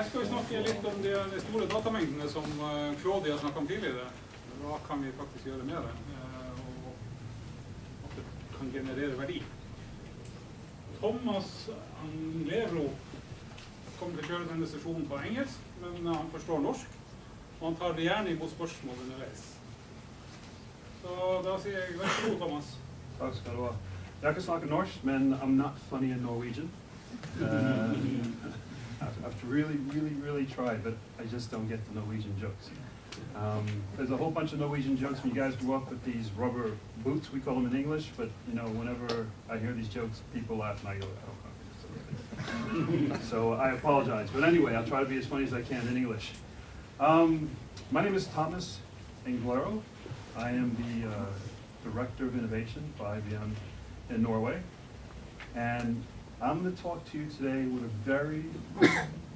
Her skal vi snakke litt om de store datamengdene som Claudia snakket om tidligere. Hva kan vi faktisk gjøre med det, og at det kan generere verdi. Thomas Anglero kommer til å kjøre denne sesjonen på engelsk, men han forstår norsk, og han tar gjerne imot spørsmål underveis. Så da sier jeg vær så god, Thomas. Takk skal du ha. Jeg kan snakke norsk, men I'm not funny in Norwegian. I've really tried, but I just don't get the Norwegian jokes. There's a whole bunch of Norwegian jokes when you guys grew up with these rubber boots, we call them in English, but you know, whenever I hear these jokes, people laugh and I go, oh, so I apologize. But anyway, I'll try to be as funny as I can in English. My name is Thomas Anglero. I am the Director of Innovation for IBM in Norway. And I'm going to talk to you today with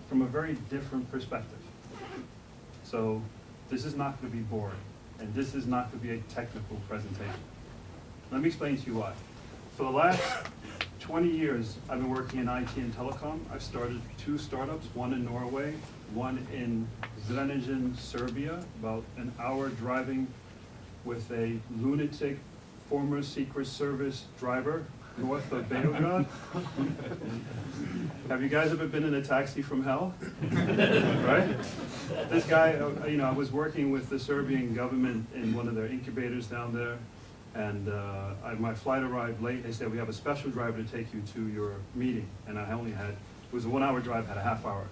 from a very different perspective. So this is not going to be boring, and this is not going to be a technical presentation. Let me explain to you why. For the last 20 years, I've been working in IT and telecom. I've started 2 startups, one in Norway, one in Kristiansand, Serbia, about an hour driving with a lunatic former Secret Service driver north of Beograd. Have you guys ever been in a taxi from hell? Right? This guy, you know, I was working with the Serbian government in one of their incubators down there, and my flight arrived late. They said, we have a special driver to take you to your meeting. And I only had, it was a 1-hour drive, had a half hour.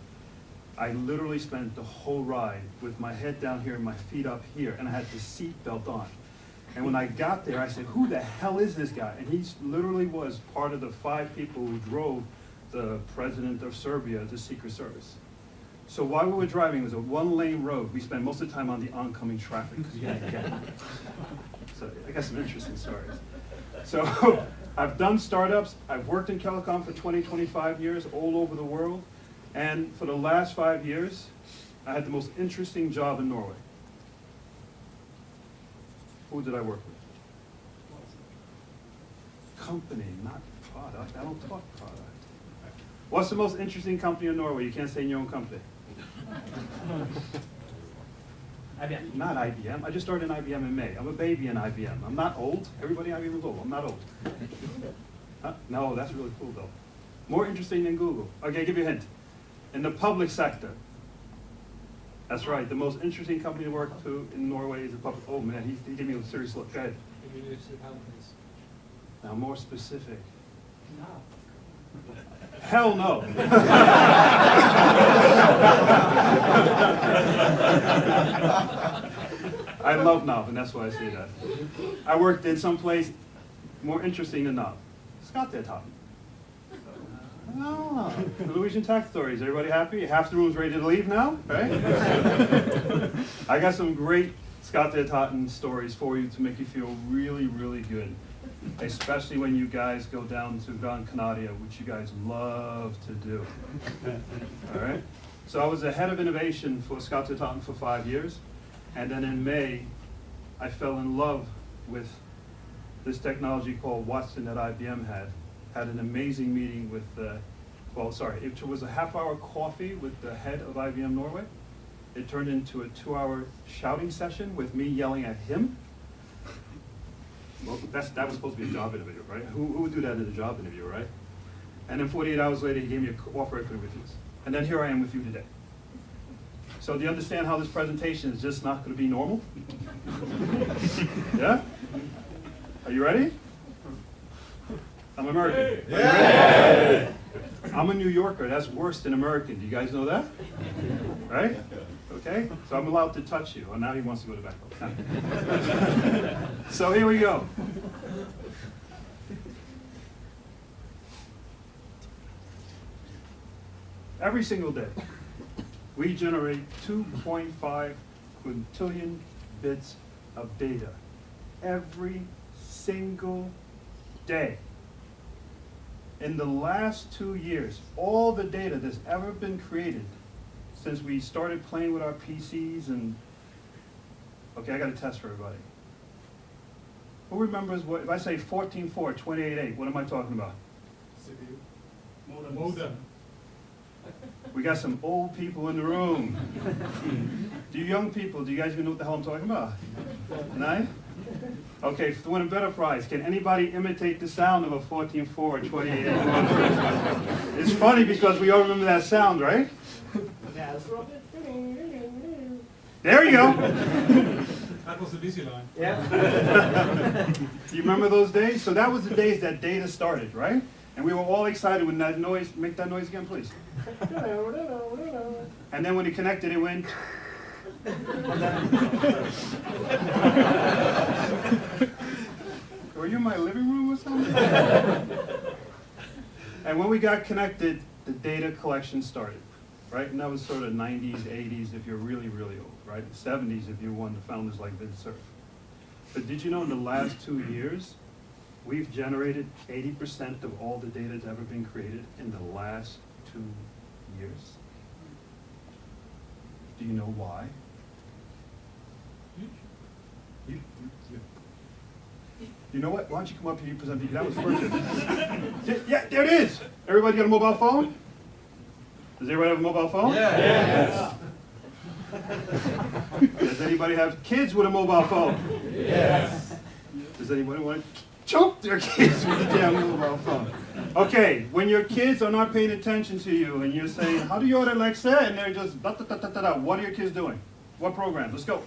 I literally spent the whole ride with my head down here and my feet up here, and I had the seat belt on. And when I got there, I said, who the hell is this guy? And he literally was part of the 5 people who drove the president of Serbia to Secret Service. So while we were driving, it was a 1-lane road. We spent most of the time on the oncoming traffic because you had to get it. So I got some interesting stories. So I've done startups. I've worked in telecom for 20, 25 years all over the world. And for the last 5 years, I had the most interesting job in Norway. Who did I work with? Company, not product. I don't talk product. What's the most interesting company in Norway? You can't say in your own company. IBM. Not IBM. I just started in IBM in May. I'm a baby in IBM. I'm not old. Everybody in IBM is old. I'm not old. Huh? No, that's really cool though. More interesting than Google. Okay, I'll give you a hint. In the public sector. That's right. The most interesting company to work to in Norway is the public. Oh man, he gave me a serious look. Go ahead. Municipalities. Now more specific. No. Hell no. I love Nav, and that's why I say that. I worked in some place more interesting than Nav. Skatteetaten. Ah, the Norwegian tax stories. Everybody happy? Half the room's ready to leave now, right? I got some great Skatteetaten stories for you to make you feel really, really good. Especially when you guys go down to Gran Canaria, which you guys love to do. All right? So I was the head of innovation for Skatteetaten for 5 years. And then in May, I fell in love with this technology called Watson that IBM had an amazing meeting with, it was a half-hour coffee with the head of IBM Norway. It turned into a 2-hour shouting session with me yelling at him. Well, that was supposed to be a job interview, right? Who would do that in a job interview, right? And then 48 hours later, he gave me an offer I couldn't refuse. And then here I am with you today. So do you understand how this presentation is just not going to be normal? Yeah? Are you ready? I'm American. Yeah. I'm a New Yorker. That's worse than American. Do you guys know that? Right? Okay? So I'm allowed to touch you. Oh, now he wants to go to the back. So here we go. Every single day, we generate 2.5 quintillion bits of data. Every single day. In the last 2 years, all the data that's ever been created since we started playing with our PCs and, okay, I got a test for everybody. Who remembers what, if I say 14.4, 28.8, what am I talking about? CPU. Modem. We got some old people in the room. Do you young people, do you guys even know what the hell I'm talking about? No? Okay, for the win a better prize, can anybody imitate the sound of a 14.4 or 28? It's funny because we all remember that sound, right? There you go. That was the busy line. Yeah. You remember those days? So that was the days that data started, right? And we were all excited when that noise, make that noise again, please. And then when it connected, it went. Were you in my living room or something? And when we got connected, the data collection started, right? And that was sort of 90s, 80s if you're really, really old, right? 70s if you're one of the founders like Vin Cerf. But did you know in the last 2 years, we've generated 80% of all the data that's ever been created in the last 2 years? Do you know why? You know what? Why don't you come up here and present the, that was first. Yeah, there it is. Everybody got a mobile phone? Does everybody have a mobile phone? Yes. Does anybody have kids with a mobile phone? Yes. Does anybody want to choke their kids with a damn mobile phone? Okay, when your kids are not paying attention to you and you're saying, how do you order Alexa? And they're just da da da da da da. What are your kids doing? What program? Let's go.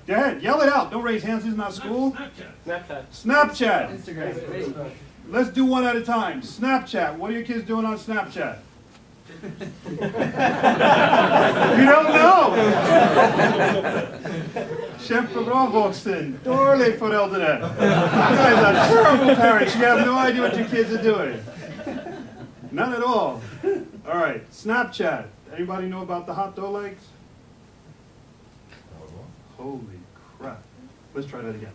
Go ahead, yell it out. Don't raise hands. This is not school. Snapchat. Snapchat. Instagram. Facebook. Let's do one at a time. Snapchat. What are your kids doing on Snapchat? You don't know. Kjempebra Dårlig foreldre. You guys are terrible parents. You have no idea what your kids are doing. None at all. All right, Snapchat. Anybody know about the hot dog legs? Holy crap. Let's try that again.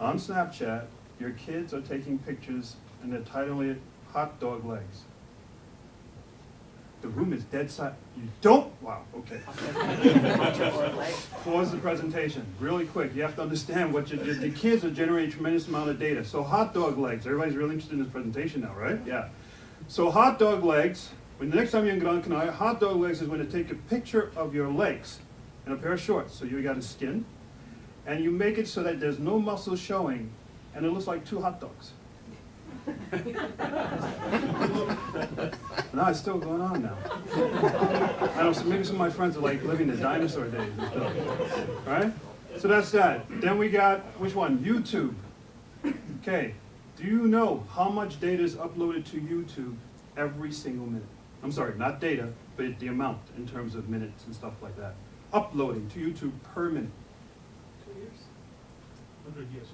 On Snapchat, your kids are taking pictures and they're titling it hot dog legs. The room is dead silent. You don't? Wow, okay. Pause the presentation really quick. You have to understand what the kids are generating a tremendous amount of data. So hot dog legs. Everybody's really interested in this presentation now, right? Yeah. So hot dog legs, when the next time you're in Gran Canaria, hot dog legs is when you take a picture of your legs and a pair of shorts. So you got a skin, and you make it so that there's no muscle showing, and it looks like 2 hot dogs. No, it's still going on now. I don't know, maybe some of my friends are like living the dinosaur days and stuff. Right? So that's that. Then we got, which one? YouTube. Okay. Do you know how much data is uploaded to YouTube every single minute? I'm sorry, not data, but the amount in terms of minutes and stuff like that. Uploading to YouTube per minute. 2 years? 100 years.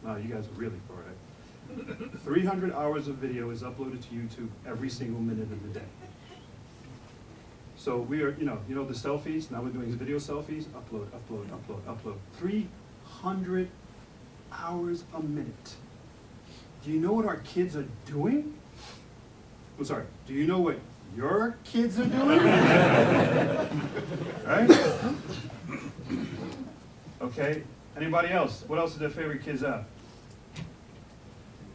Wow, you guys are really far ahead. 300 hours of video is uploaded to YouTube every single minute of the day. So we are, you know the selfies, now we're doing video selfies, upload, upload, upload, upload. 300 hours a minute. Do you know what our kids are doing? I'm sorry, do you know what your kids are doing? Right? Okay, anybody else? What else is their favorite kids at?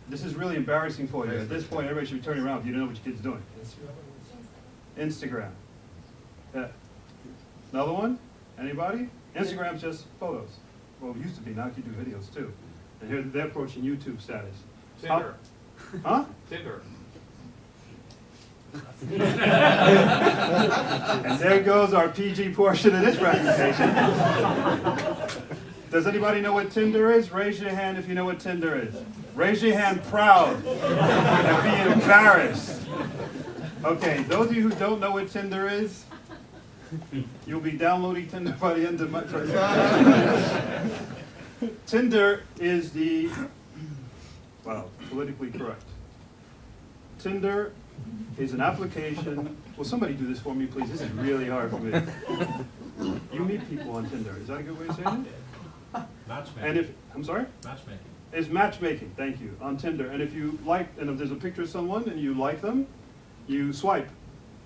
This is really embarrassing for you. At this point, everybody should be turning around if you don't know what your kid's doing. Instagram. Yeah. Another one? Anybody? Instagram's just photos. Well, it used to be. Now you can do videos too. And here they're approaching YouTube status. Tinder. Huh? Tinder. And there goes our PG portion of this presentation. Does anybody know what Tinder is? Raise your hand if you know what Tinder is. Raise your hand proud and be embarrassed. Okay, those of you who don't know what Tinder is, you'll be downloading Tinder by the end of my presentation. Tinder is the, wow, politically correct. Tinder is an application. Will somebody do this for me, please? This is really hard for me. You meet people on Tinder. Is that a good way of saying it? Matchmaking. And if, I'm sorry? Matchmaking. It's matchmaking, thank you, on Tinder. And if you like, and if there's a picture of someone and you like them, you swipe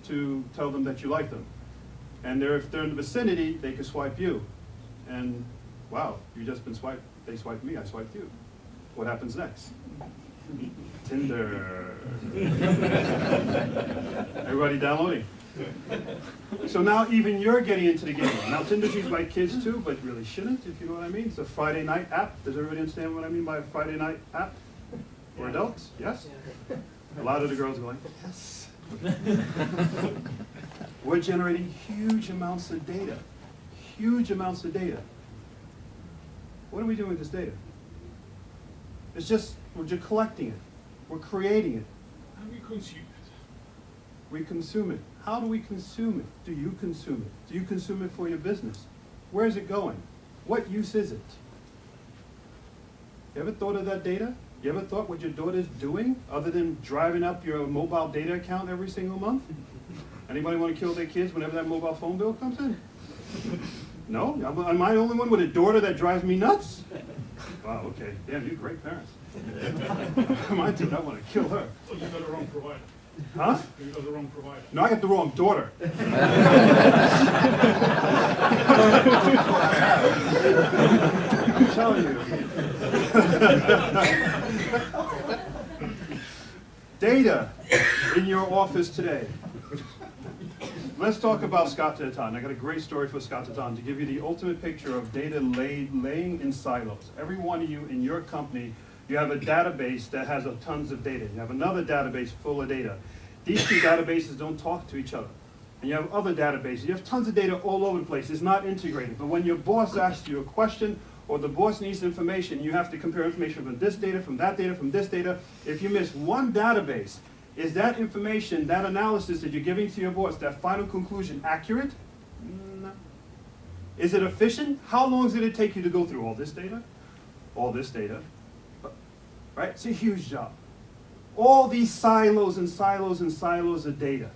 to tell them that you like them. And if they're in the vicinity, they can swipe you. And wow, you just been swiped. They swiped me, I swiped you. What happens next? Tinder. Everybody downloading? So now even you're getting into the game. Now Tinder's used by kids too, but really shouldn't, if you know what I mean. It's a Friday night app. Does everybody understand what I mean by a Friday night app? For adults? Yes? A lot of the girls are like, yes. We're generating huge amounts of data. Huge amounts of data. What are we doing with this data? It's just, we're just collecting it. We're creating it. And we consume it. We consume it. How do we consume it? Do you consume it? Do you consume it for your business? Where is it going? What use is it? You ever thought of that data? You ever thought what your daughter's doing other than driving up your mobile data account every single month? Anybody want to kill their kids whenever that mobile phone bill comes in? No? Am I the only one with a daughter that drives me nuts? Wow, okay. Damn, you're great parents. Mine too, I want to kill her. Oh, you got the wrong provider. Huh? You got the wrong provider. No, I got the wrong daughter. I'm telling you. Data in your office today. Let's talk about Skatteetaten. I got a great story for Skatteetaten to give you the ultimate picture of data laying in silos. Every one of you in your company, you have a database that has tons of data. You have another database full of data. These two databases don't talk to each other. And you have other databases. You have tons of data all over the place. It's not integrated. But when your boss asks you a question or the boss needs information, you have to compare information from this data, from that data, from this data. If you miss one database, is that information, that analysis that you're giving to your boss, that final conclusion accurate? No. Is it efficient? How long did it take you to go through all this data? All this data. Right? It's a huge job. All these silos and silos and silos of data.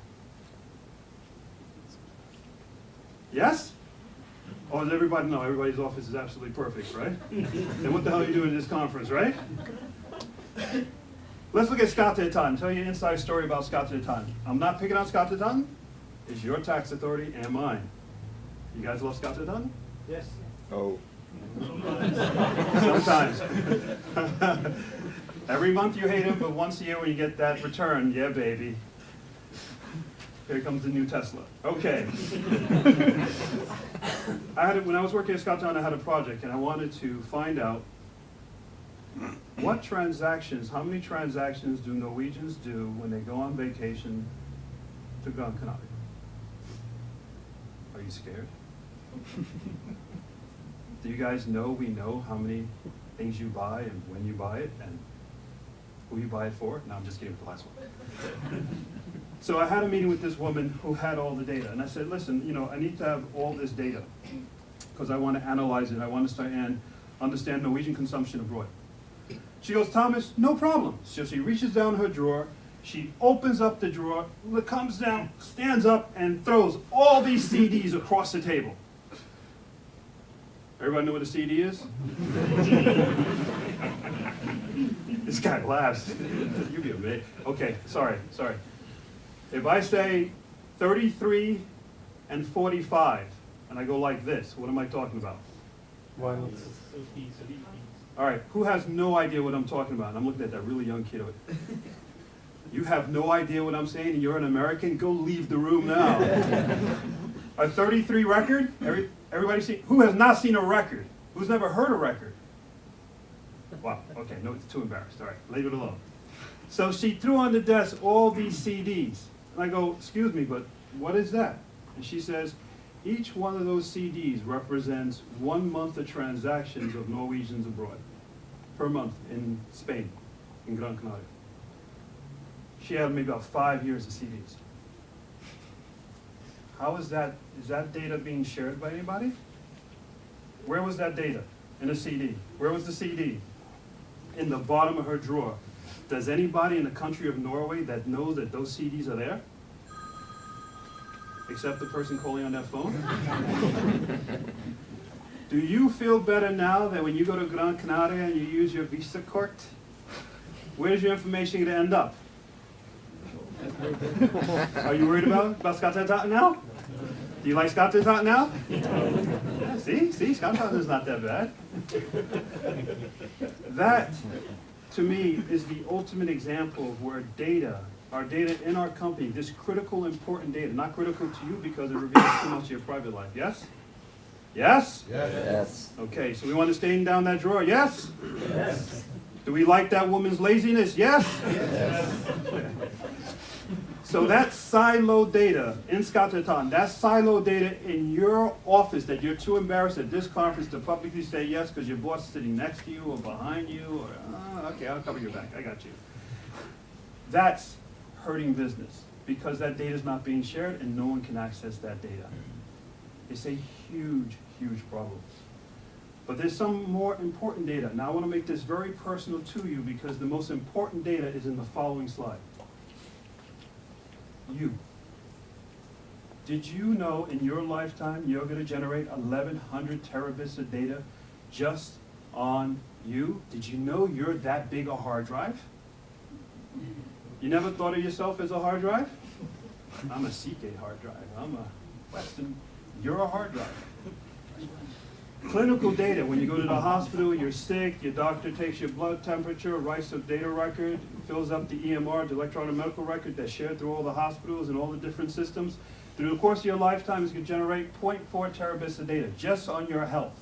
Yes? Or does everybody know everybody's office is absolutely perfect, right? Then what the hell are you doing in this conference, right? Let's look at Skatteetaten. Tell you an inside story about Skatteetaten. I'm not picking on Skatteetaten. It's your tax authority and mine. You guys love Skatteetaten? Yes. Oh. Sometimes. Every month you hate him, but once a year when you get that return, yeah, baby. Here comes the new Tesla. Okay. When I was working at Skatteetaten, I had a project, and I wanted to find out what transactions, how many transactions do Norwegians do when they go on vacation to Gran Canaria? Are you scared? Do you guys know we know how many things you buy and when you buy it and who you buy it for? No, I'm just kidding with the last one. So I had a meeting with this woman who had all the data, and I said, listen, I need to have all this data because I want to analyze it. I want to start and understand Norwegian consumption abroad. She goes, Thomas, no problem. So she reaches down her drawer, she opens up the drawer, comes down, stands up, and throws all these CDs across the table. Everybody know what a CD is? This guy laughs. You'd be amazed. Okay, sorry. If I say 33 and 45, and I go like this, what am I talking about? All right, who has no idea what I'm talking about? And I'm looking at that really young kid. You have no idea what I'm saying, and you're an American? Go leave the room now. A 33 record? Everybody see? Who has not seen a record? Who's never heard a record? Wow, okay, no, it's too embarrassed. All right, leave it alone. So she threw on the desk all these CDs. And I go, excuse me, but what is that? And she says, each one of those CDs represents 1 month of transactions of Norwegians abroad per month in Spain, in Gran Canaria. She had maybe about 5 years of CDs. How is that data being shared by anybody? Where was that data? In a CD. Where was the CD? In the bottom of her drawer. Does anybody in the country of Norway that knows that those CDs are there? Except the person calling on that phone? Do you feel better now that when you go to Gran Canaria and you use your Visa card, where's your information going to end up? Are you worried about Skatteetaten now? Do you like Skatteetaten now? Yeah, see, Skatteetaten is not that bad. That, to me, is the ultimate example of where data our data in our company, this critical, important data, not critical to you because it reveals too much of your private life. Yes? Yes? Yes. Okay, so we want to stain down that drawer. Yes? Yes. Do we like that woman's laziness? Yes? So that siloed data in Skatteetaten, that siloed data in your office that you're too embarrassed at this conference to publicly say yes because your boss is sitting next to you or behind you or, okay, I'll cover your back, I got you. That's hurting business because that data is not being shared and no one can access that data. It's a huge, huge problem. But there's some more important data. Now I want to make this very personal to you because the most important data is in the following slide. You. Did you know in your lifetime you're going to generate 1,100 terabits of data just on you? Did you know you're that big a hard drive? You never thought of yourself as a hard drive? I'm a CK hard drive. I'm a Western. You're a hard drive. Clinical data, when you go to the hospital, you're sick, your doctor takes your blood temperature, writes a data record, fills up the EMR, the electronic medical record that's shared through all the hospitals and all the different systems. Through the course of your lifetime, it's going to generate 0.4 terabits of data just on your health.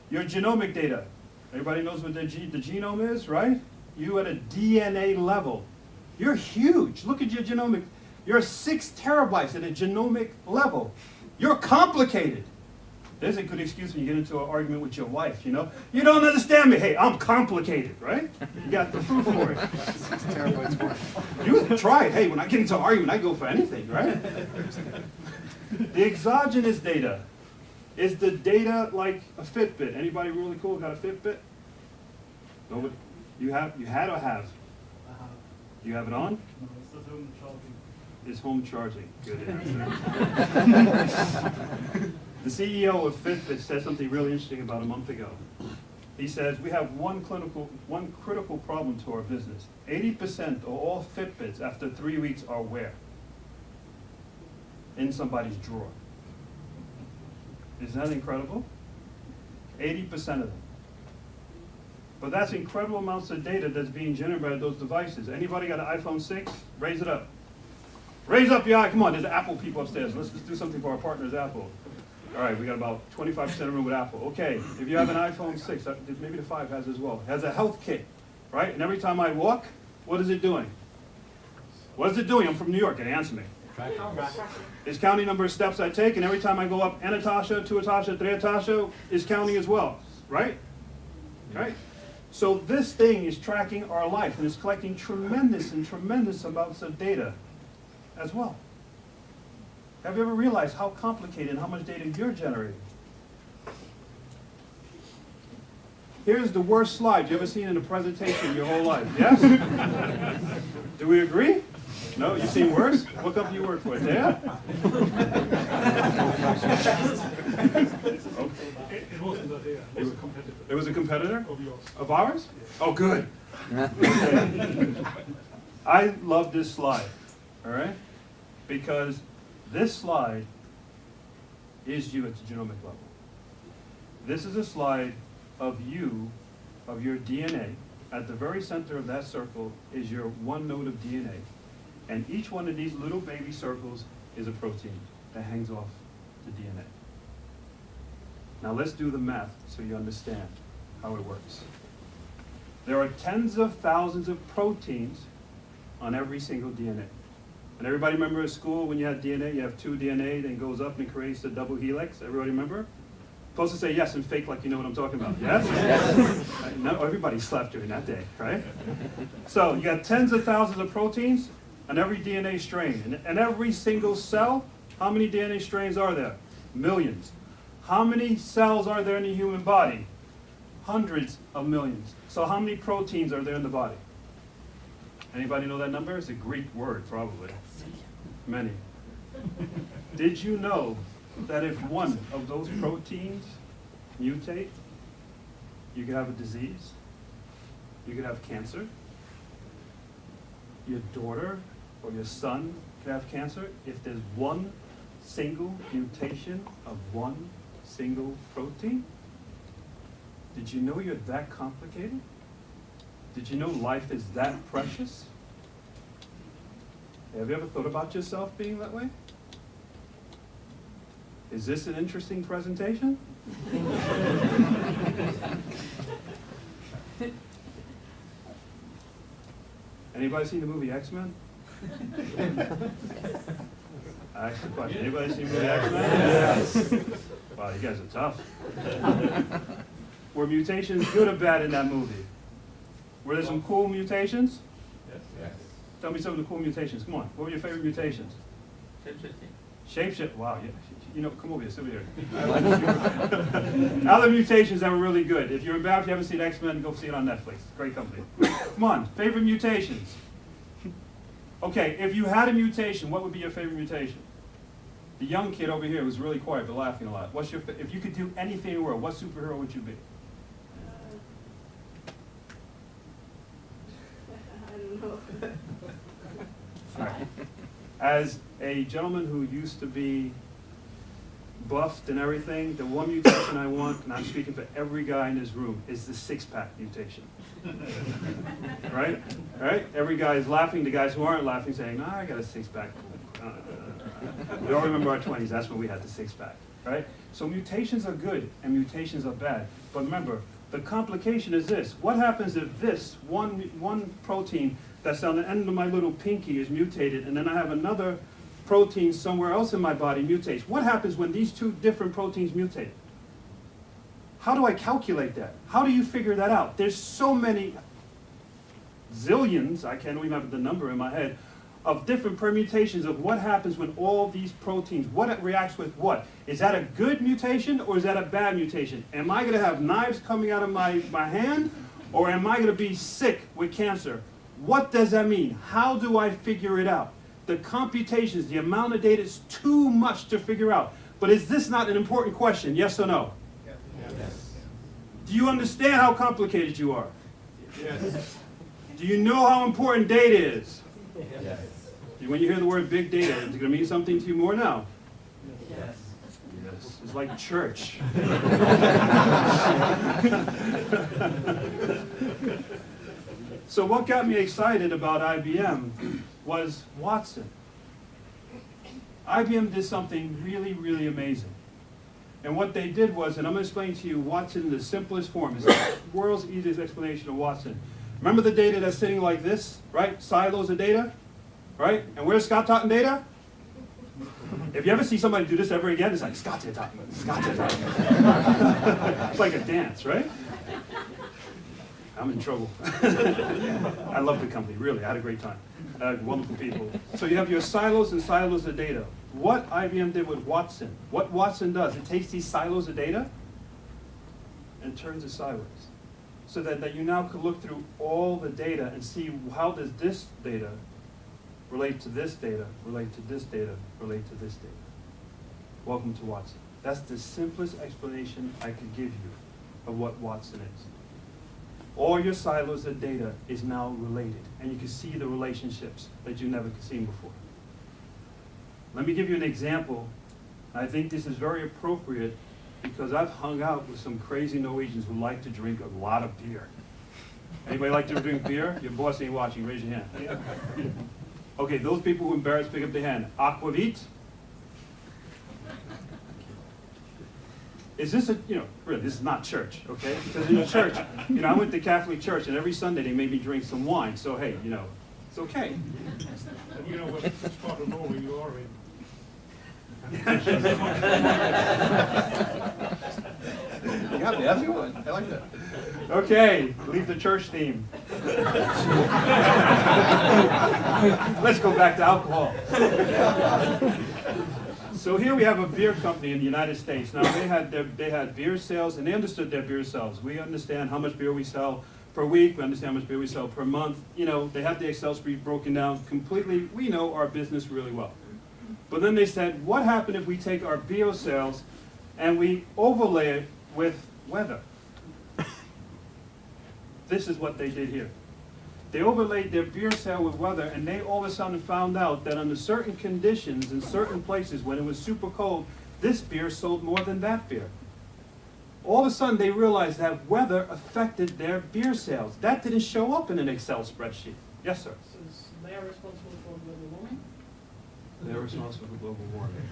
Your genomic data, everybody knows what the genome is, right? You at a DNA level. You're huge. Look at your genomic. You're 6 terabytes at a genomic level. You're complicated. There's a good excuse when you get into an argument with your wife, you know? You don't understand me. Hey, I'm complicated, right? You got the proof for it. 6 terabytes worth. You try it. Hey, when I get into an argument, I go for anything, right? The exogenous data is the data like a Fitbit. Anybody really cool got a Fitbit? Nobody? You had or have? You have it on? No, it's the home charging. It's home charging. Good answer. The CEO of Fitbit said something really interesting about a month ago. He says, we have one critical problem to our business. 80% of all Fitbits after 3 weeks are where? In somebody's drawer. Isn't that incredible? 80% of them. But that's incredible amounts of data that's being generated by those devices. Anybody got an iPhone 6? Raise it up. Raise up your eye. Come on, there's Apple people upstairs. Let's just do something for our partners, Apple. All right, we got about 25% of the room with Apple. Okay, if you have an iPhone 6, maybe the 5 has as well. It has a health kit, right? And every time I walk, what is it doing? What is it doing? I'm from New York, and answer me. It's counting number of steps I take, and every time I go up an etasha, 2 etasha, 3 etasha, is counting as well, right? Right? So this thing is tracking our life, and it's collecting tremendous amounts of data as well. Have you ever realized how complicated and how much data you're generating? Here's the worst slide you ever seen in a presentation in your whole life. Yes? Do we agree? No? You've seen worse? What company you work for? ATEA? It wasn't ATEA, it was a competitor It was a competitor? of yours. Of ours? Oh, good. I love this slide, all right? Because this slide is you at the genomic level. This is a slide of you, of your DNA. At the very center of that circle is your one node of DNA. And each one of these little baby circles is a protein that hangs off the DNA. Now let's do the math so you understand how it works. There are tens of thousands of proteins on every single DNA. And everybody remember at school when you had DNA, you have 2 DNA, then goes up and creates a double helix? Everybody remember? Supposed to say yes and fake like you know what I'm talking about. Yes? Yes. No, everybody slept during that day, right? So you got tens of thousands of proteins on every DNA strain. And every single cell, how many DNA strains are there? Millions. How many cells are there in the human body? Hundreds of millions. So how many proteins are there in the body? Anybody know that number? It's a Greek word, probably. Many. Did you know that if one of those proteins mutate, you could have a disease? You could have cancer? Your daughter or your son could have cancer if there's one single mutation of one single protein? Did you know you're that complicated? Did you know life is that precious? Have you ever thought about yourself being that way? Is this an interesting presentation? Anybody seen the movie X-Men? I asked the question. Anybody seen the movie X-Men? Yes. Wow, you guys are tough. Were mutations good or bad in that movie? Were there some cool mutations? Yes. Tell me some of the cool mutations. Come on. What were your favorite mutations? Shapeshift. Wow. You know, come over here. Sit over here. Other mutations that were really good. If you're embarrassed, you haven't seen X-Men, go see it on Netflix. Great company. Come on. Favorite mutations. Okay, if you had a mutation, what would be your favorite mutation? The young kid over here was really quiet but laughing a lot. What's your if you could do anything in the world, what superhero would you be? I don't know. All right. As a gentleman who used to be buffed and everything, the one mutation I want, and I'm speaking for every guy in this room, is the six-pack mutation. Right? Right? Every guy is laughing. The guys who aren't laughing saying, "No, I got a six-pack." We all remember our 20s. That's when we had the six-pack. Right? So mutations are good and mutations are bad. But remember, the complication is this. What happens if this one protein that's on the end of my little pinky is mutated, and then I have another protein somewhere else in my body mutates? What happens when these two different proteins mutate? How do I calculate that? How do you figure that out? There's so many zillions, I can't even have the number in my head, of different permutations of what happens when all these proteins, what it reacts with what. Is that a good mutation or is that a bad mutation? Am I going to have knives coming out of my hand, or am I going to be sick with cancer? What does that mean? How do I figure it out? The computations, the amount of data is too much to figure out. But is this not an important question? Yes or no? Yes. Do you understand how complicated you are? Yes. Do you know how important data is? Yes. When you hear the word big data, is it going to mean something to you more now? Yes. Yes. It's like church. So what got me excited about IBM was Watson. IBM did something really, really amazing. And what they did was, and I'm going to explain to you Watson in the simplest form. It's the world's easiest explanation of Watson. Remember the data that's sitting like this, right? Silos of data, right? And where's Scott Totten data? If you ever see somebody do this ever again, it's like, Scott Totten, Scott Totten. It's like a dance, right? I'm in trouble. I love the company, really. I had a great time. Wonderful people. So you have your silos and silos of data. What IBM did with Watson, what Watson does, it takes these silos of data and turns it sideways. So that you now can look through all the data and see how does this data relate to this data, relate to this data, relate to this data. Welcome to Watson. That's the simplest explanation I could give you of what Watson is. All your silos of data is now related, and you can see the relationships that you never seen before. Let me give you an example. I think this is very appropriate because I've hung out with some crazy Norwegians who like to drink a lot of beer. Anybody like to drink beer? Your boss ain't watching, raise your hand. Okay, those people who are embarrassed, pick up their hand. Aquavit? Is this really, this is not church, okay? Because in church, I went to Catholic church, and every Sunday they made me drink some wine. So, hey, it's okay. And you know what part of Norway you are in. You got me, everyone. I like that. Okay, leave the church theme. Let's go back to alcohol. So here we have a beer company in the United States. Now they had beer sales, and they understood their beer sales. We understand how much beer we sell per week. We understand how much beer we sell per month. They have the Excel spreadsheet broken down completely. We know our business really well. But then they said, what happened if we take our beer sales and we overlay it with weather? This is what they did here. They overlaid their beer sale with weather, and they all of a sudden found out that under certain conditions in certain places, when it was super cold, this beer sold more than that beer. All of a sudden, they realized that weather affected their beer sales. That didn't show up in an Excel spreadsheet. Yes, sir? So they are responsible for global warming? responsible for global warming?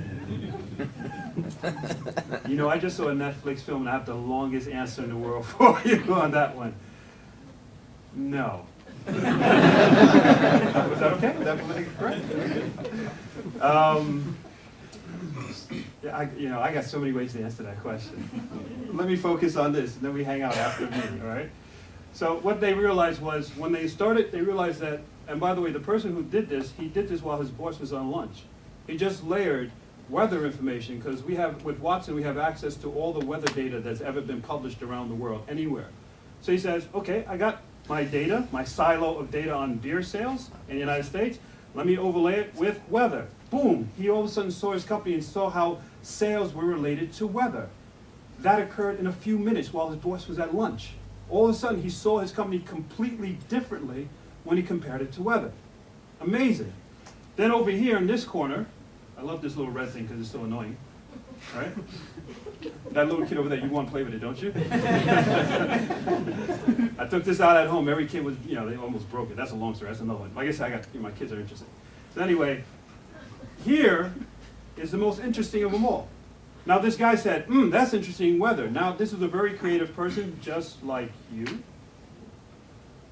You know, I just saw a Netflix film and I have the longest answer in the world for you on that one. No. Was that okay? Was that politically correct? Yeah, I got so many ways to answer that question. Let me focus on this, and then we hang out after the meeting, all right? So what they realized was, when they started, they realized that, and by the way, the person who did this, he did this while his boss was on lunch. He just layered weather information, because with Watson, we have access to all the weather data that's ever been published around the world, anywhere. So he says, okay, I got my data, my silo of data on beer sales in the United States. Let me overlay it with weather. Boom, he all of a sudden saw his company and saw how sales were related to weather. That occurred in a few minutes while his boss was at lunch. All of a sudden, he saw his company completely differently when he compared it to weather. Amazing. Then over here in this corner, I love this little red thing because it's so annoying, right? That little kid over there, you want to play with it, don't you? I took this out at home. Every kid was, they almost broke it. That's a long story. That's another one. Like I said, my kids are interested. So anyway, here is the most interesting of them all. Now this guy said, that's interesting weather. Now this is a very creative person, just like you.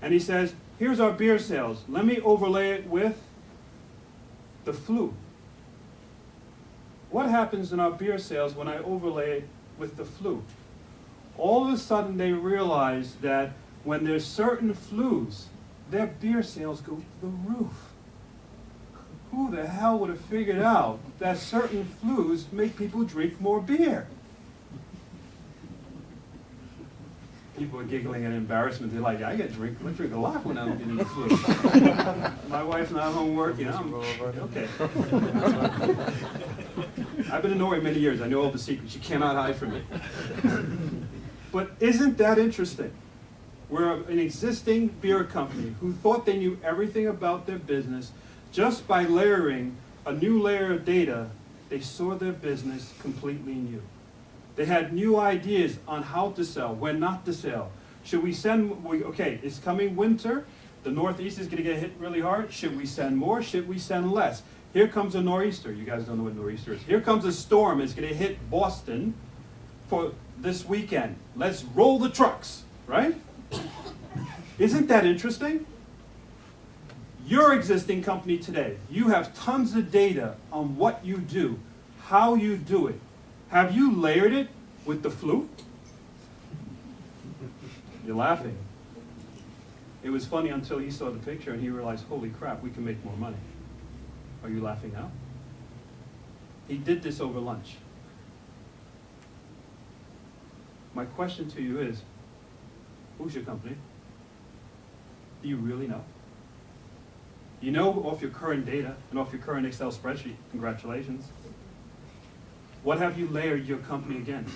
And he says, here's our beer sales. Let me overlay it with the flu. What happens in our beer sales when I overlay it with the flu? All of a sudden they realize that when there's certain flus, their beer sales go through the roof. Who the hell would have figured out that certain flus make people drink more beer? People are giggling at embarrassment. They're like, I drink a lot when I'm getting the flu. My wife's not home working. I'm okay. I've been in Norway many years. I know all the secrets. You cannot hide from it. But isn't that interesting? We're an existing beer company who thought they knew everything about their business. Just by layering a new layer of data, they saw their business completely new. They had new ideas on how to sell, when not to sell. Should we send, okay, it's coming winter. The Northeast is going to get hit really hard. Should we send more? Should we send less? Here comes a nor'easter. You guys don't know what nor'easter is. Here comes a storm. It's going to hit Boston for this weekend. Let's roll the trucks, right? Isn't that interesting? Your existing company today, you have tons of data on what you do, how you do it. Have you layered it with the flu? You're laughing. It was funny until he saw the picture and he realized, holy crap, we can make more money. Are you laughing now? He did this over lunch. My question to you is, who's your company? Do you really know? You know off your current data and off your current Excel spreadsheet. Congratulations. What have you layered your company against?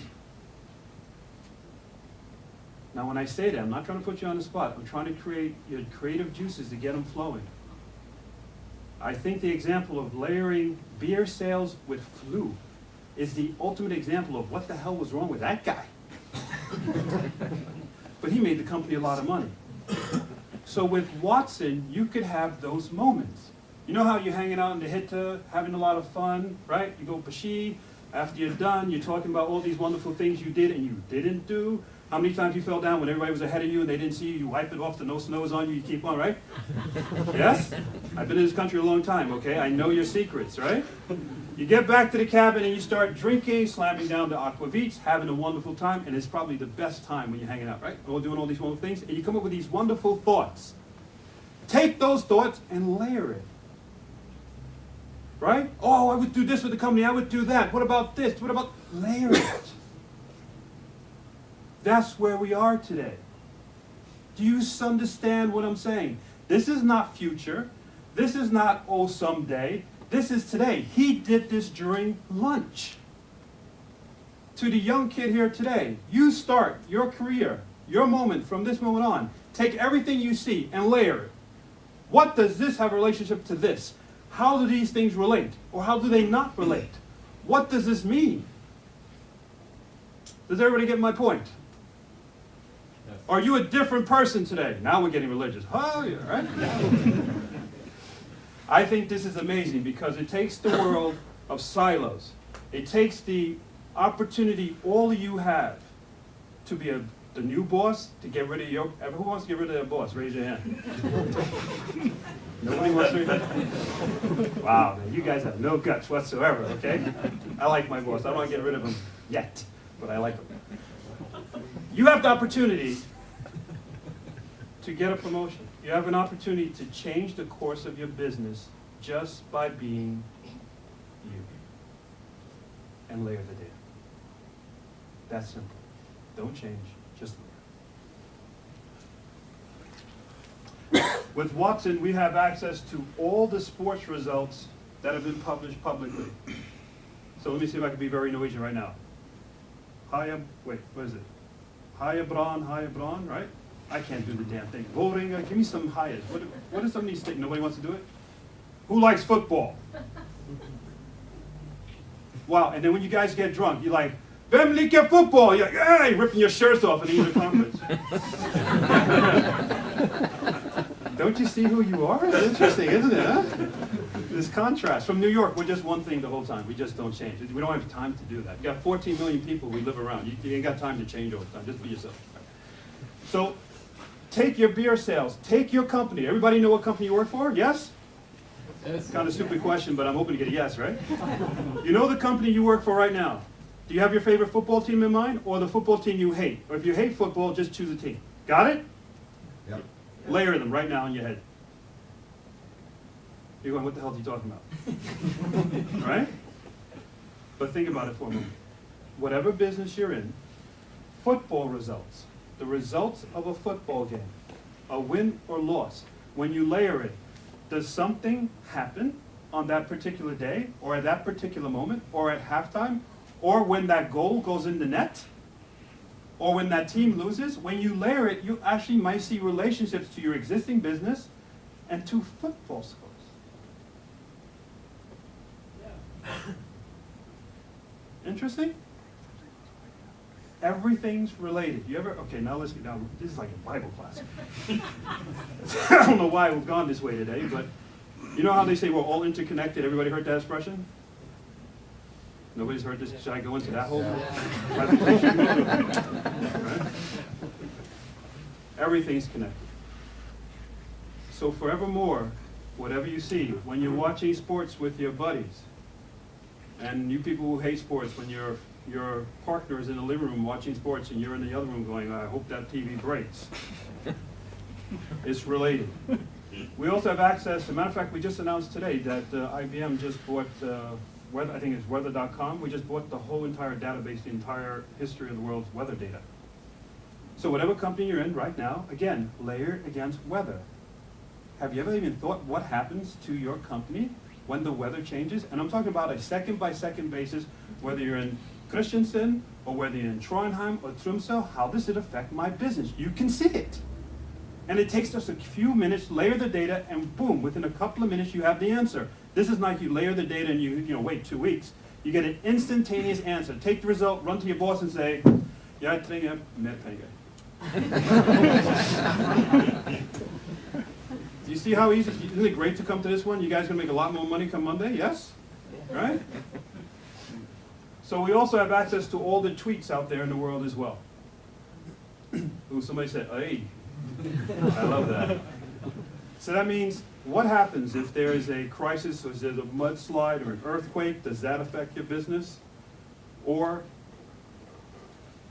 Now when I say that, I'm not trying to put you on the spot. I'm trying to create your creative juices to get them flowing. I think the example of layering beer sales with flu is the ultimate example of what the hell was wrong with that guy. But he made the company a lot of money. So with Watson, you could have those moments. You know how you're hanging out in the hitta, having a lot of fun, right? You go pashi. After you're done, you're talking about all these wonderful things you did and you didn't do. How many times you fell down when everybody was ahead of you and they didn't see you, you wipe it off, the no snow's on you, you keep on, right? Yes? I've been in this country a long time, okay? I know your secrets, right? You get back to the cabin and you start drinking, slamming down the aquavits, having a wonderful time, and it's probably the best time when you're hanging out, right? We're doing all these wonderful things, and you come up with these wonderful thoughts. Take those thoughts and layer it. Right? Oh, I would do this with the company, I would do that. What about this? What about layer it? That's where we are today. Do you understand what I'm saying? This is not future. This is not, oh, someday. This is today. He did this during lunch. To the young kid here today, you start your career, your moment from this moment on. Take everything you see and layer it. What does this have a relationship to this? How do these things relate? Or how do they not relate? What does this mean? Does everybody get my point? Yes. Are you a different person today? Now we're getting religious. Oh, yeah, right? I think this is amazing because it takes the world of silos. It takes the opportunity all you have to be the new boss, to get rid of your, who wants to get rid of their boss? Raise your hand. Nobody wants to raise their hand? Wow, man, you guys have no guts whatsoever, okay? I like my boss. I don't want to get rid of him yet, but I like him. You have the opportunity to get a promotion. You have an opportunity to change the course of your business just by being you. And layer the data. That's simple. Don't change, just layer. With Watson, we have access to all the sports results that have been published publicly. So let me see if I can be very Norwegian right now. Wait, what is it? Braun, right? I can't do the damn thing. Voting, give me some highest. What is some of these things? Nobody wants to do it? Who likes football? Wow, and then when you guys get drunk, you're like, Hvem liker football? You're like, hey, ripping your shirts off in the conference. Don't you see who you are? It's interesting, isn't it, huh? This contrast. From New York, we're just one thing the whole time. We just don't change. We don't have time to do that. You got 14 million people we live around. You ain't got time to change all the time. Just be yourself. So, take your beer sales. Take your company. Everybody know what company you work for? Yes? Yes. Kind of a stupid question, but I'm hoping to get a yes, right? You know the company you work for right now. Do you have your favorite football team in mind, or the football team you hate? Or if you hate football, just choose a team. Got it? Yep. Layer them right now in your head. You're going, what the hell are you talking about? Right? But think about it for a moment. Whatever business you're in, football results, the results of a football game, a win or loss, when you layer it, does something happen on that particular day, or at that particular moment, or at halftime, or when that goal goes in the net, or when that team loses? When you layer it, you actually might see relationships to your existing business and to football scores. Interesting? Everything's related. You ever, okay, now let's get down. This is like a Bible class. I don't know why we've gone this way today, but you know how they say we're all interconnected? Everybody heard that expression? Nobody's heard this. Should I go into that whole presentation? Right? Everything's connected. So forevermore, whatever you see, when you're watching sports with your buddies, and you people who hate sports, when your partner is in the living room watching sports and you're in the other room going, I hope that TV breaks. It's related. We also have access, as a matter of fact, we just announced today that IBM just bought, I think it's weather.com, we just bought the whole entire database, the entire history of the world's weather data. So whatever company you're in right now, again, layer against weather. Have you ever even thought what happens to your company when the weather changes? And I'm talking about a second-by-second basis, whether you're in Kristiansand, or whether you're in Trondheim or Tromsø, how does it affect my business? You can see it. And it takes us a few minutes, layer the data, and boom, within a couple of minutes you have the answer. This is not you layer the data and you wait 2 weeks. You get an instantaneous answer. Take the result, run to your boss and say, jeg trenger mer penger. Do you see how easy? Isn't it great to come to this one? You guys gonna make a lot more money come Monday? Yes? Right? So we also have access to all the tweets out there in the world as well. Ooh, somebody said, hey. I love that. So that means, what happens if there is a crisis, or is there a mudslide or an earthquake? Does that affect your business? Or,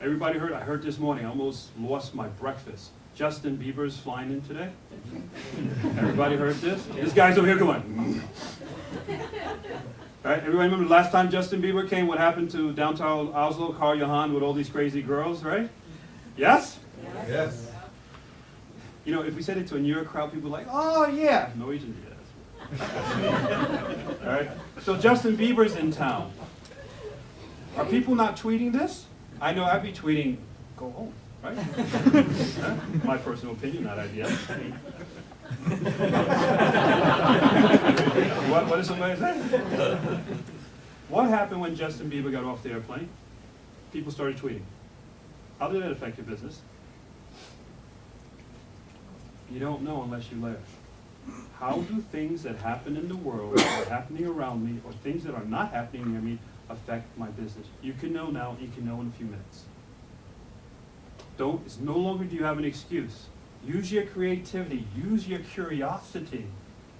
everybody heard, I heard this morning, I almost lost my breakfast. Justin Bieber's flying in today. Everybody heard this? This guy's over here going. Right? Everybody remember the last time Justin Bieber came, what happened to downtown Oslo, Karl Johan with all these crazy girls, right? Yes? Yes. You know, if we said it to a New York crowd, people are like, oh yeah. Norwegian, yes. All right? So Justin Bieber's in town. Are people not tweeting this? I know I'd be tweeting, go home, right? My personal opinion, not IBM. What did somebody say? What happened when Justin Bieber got off the airplane? People started tweeting. How did that affect your business? You don't know unless you layer. How do things that happen in the world, that are happening around me, or things that are not happening near me, affect my business? You can know now, you can know in a few minutes. It's no longer do you have an excuse. Use your creativity, use your curiosity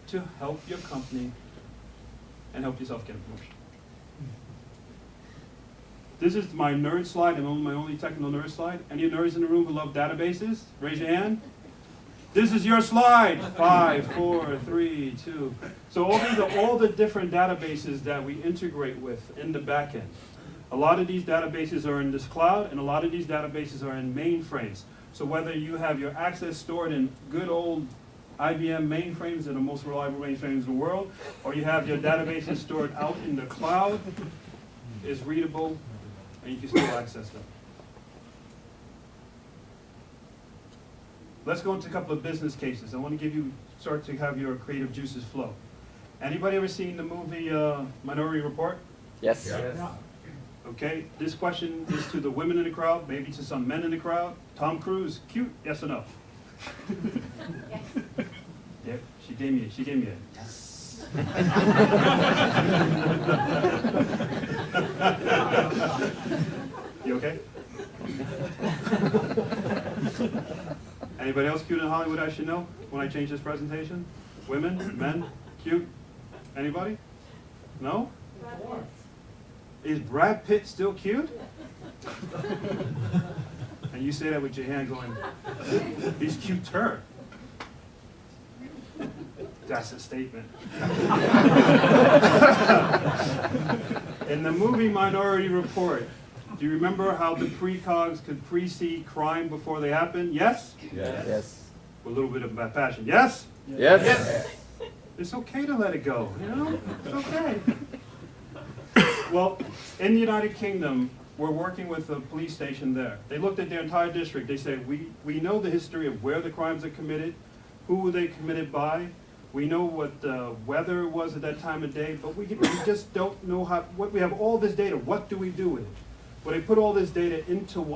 to help your company and help yourself get a promotion. This is my nerd slide, and my only technical nerd slide. Any nerds in the room who love databases? Raise your hand. This is your slide. 5, 4, 3, 2. So all these are all the different databases that we integrate with in the back end. A lot of these databases are in this cloud, and a lot of these databases are in mainframes. So whether you have your access stored in good old IBM mainframes, that are the most reliable mainframes in the world, or you have your databases stored out in the cloud, is readable, and you can still access them. Let's go into a couple of business cases. I want to start to have your creative juices flow. Anybody ever seen the movie Minority Report? Yes. Okay, this question is to the women in the crowd, maybe to some men in the crowd. Tom Cruise, cute, yes or no? Yep, she gave me a yes. You okay? Anybody else cute in Hollywood I should know when I change this presentation? Women, men, cute? Anybody? No? Is Brad Pitt still cute? And you say that with your hand going, he's cuter. That's a statement. In the movie Minority Report, do you remember how the precogs could precede crime before they happen? Yes? Yes. With a little bit of passion. Yes? Yes. It's okay to let it go, you know? It's okay. Well, in the United Kingdom, we're working with a police station there. They looked at their entire district. They said, we know the history of where the crimes are committed, who were they committed by. We know what the weather was at that time of day, but we just don't know we have all this data. What do we do with it? Well, they put all this data into one.